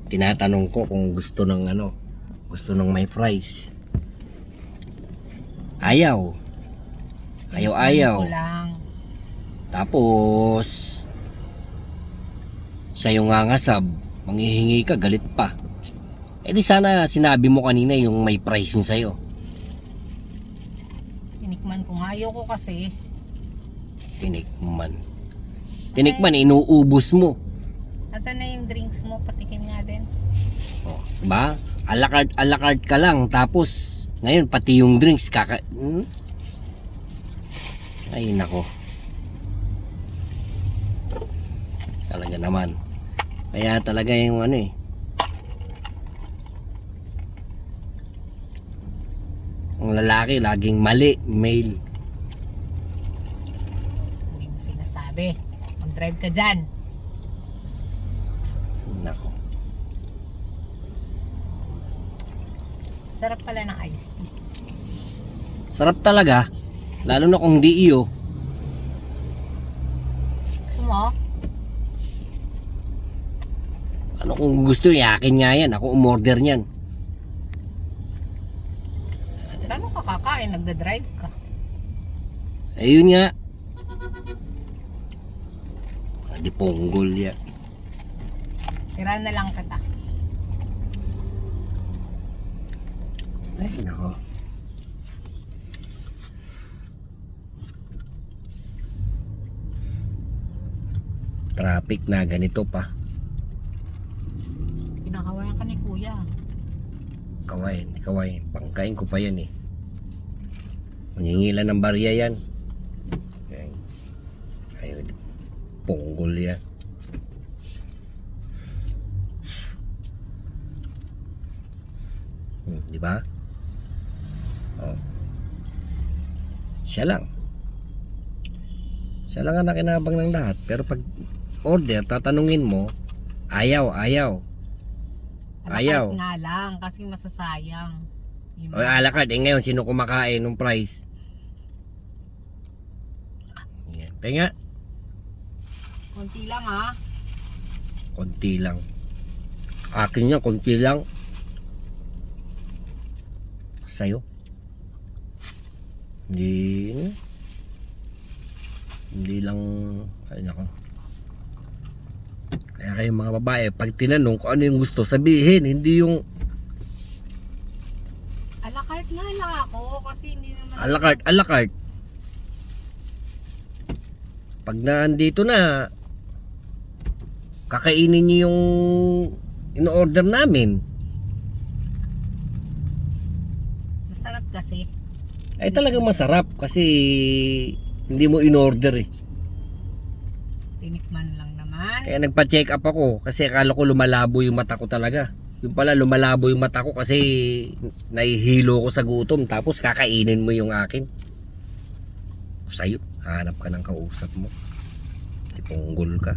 Tinatanong ko kung gusto ng ano, gusto ng may fries. Ayaw. Ayaw. Ko lang. Tapos siya yung ngangasab, manghihingi ka, galit pa. Eh di sana sinabi mo kanina yung may price yung sa'yo. Tinikman ko nga. Ayoko kasi. Tinikman, inuubos mo. Asan na yung drinks mo? Patikim nga din. Oh, diba? Alakart ka lang, tapos ngayon pati yung drinks Ay nako. Talaga naman. Kaya talaga yung ano eh. Ang lalaki laging mali, male. Hindi mo sinasabi. Mag-drive ka dyan. Nako. Sarap pala ng iced tea. Sarap talaga. Lalo na kung hindi iyo. Mo? Ano kung gusto, yakin nga yan. Ako umorder niyan. Paano ka kakain? Nagda-drive ka. Ayun nga. Di ponggol yan. Sira na lang kita. Ay nako. Traffic na ganito pa. Pinakawayan ka ni kuya. Kawain. Pangkain ko pa yan eh. Mangingilan ng barya yan. Ayun. Ponggol yan. Di ba? Oh. Siya lang ang nakinabang ng lahat. Pero pag order, tatanungin mo, ayaw. Alakart nga lang kasi masasayang. O alakart, ngayon sino kumakain ng price? Yan. Kaya Konti lang ha. konti lang. Akin yan, konti lang. Sa'yo. Hindi lang, ay nako. Kaya kayong mga babae, pag tinanong kung ano yung gusto sabihin, hindi yung Alakart nga lang ako kasi hindi naman alakart. Pag nandito na, kakainin niyo yung in-order namin. masarap kasi. Ay talagang masarap kasi hindi mo in-order eh. Tinikman lang naman. Kaya nagpa-check up ako kasi akala ko lumalabo yung mata ko talaga. Yung pala lumalabo yung mata ko kasi nahihilo ko sa gutom tapos kakainin mo yung akin. Sa'yo, hanap ka ng kausap mo. Ipunggol ka.